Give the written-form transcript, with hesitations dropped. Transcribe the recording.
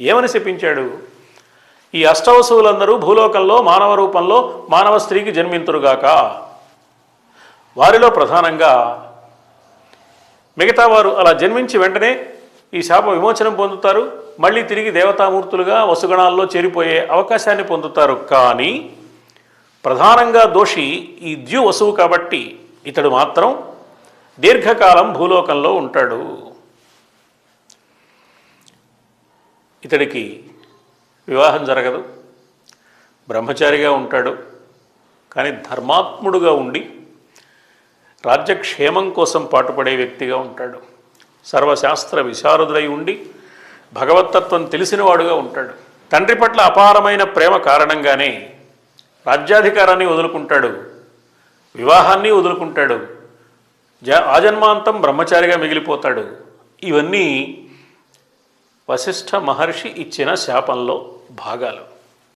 ఏమని శపించాడు? ఈ అష్టవసువులందరూ భూలోకంలో మానవ రూపంలో మానవ స్త్రీకి జన్మింతురుగాక. వారిలో ప్రధానంగా మిగతా వారు అలా జన్మించి వెంటనే ఈ శాప విమోచనం పొందుతారు, మళ్ళీ తిరిగి దేవతామూర్తులుగా వసుగణాల్లో చేరిపోయే అవకాశాన్ని పొందుతారు. కానీ ప్రధానంగా దోషి ఈ ద్యు వసువు కాబట్టి ఇతడు మాత్రం దీర్ఘకాలం భూలోకంలో ఉంటాడు. ఇతడికి వివాహం జరగదు, బ్రహ్మచారిగా ఉంటాడు. కానీ ధర్మాత్ముడుగా ఉండి రాజ్యక్షేమం కోసం పాటుపడే వ్యక్తిగా ఉంటాడు. సర్వశాస్త్ర విశారదుడై ఉండి భగవత్తత్వం తెలిసినవాడుగా ఉంటాడు. తండ్రి పట్ల అపారమైన ప్రేమ కారణంగానే రాజ్యాధికారాన్ని వదులుకుంటాడు, వివాహాన్ని వదులుకుంటాడు, ఆజన్మాంతం బ్రహ్మచారిగా మిగిలిపోతాడు. ఇవన్నీ వశిష్ఠ మహర్షి ఇచ్చిన శాపంలో భాగాలు.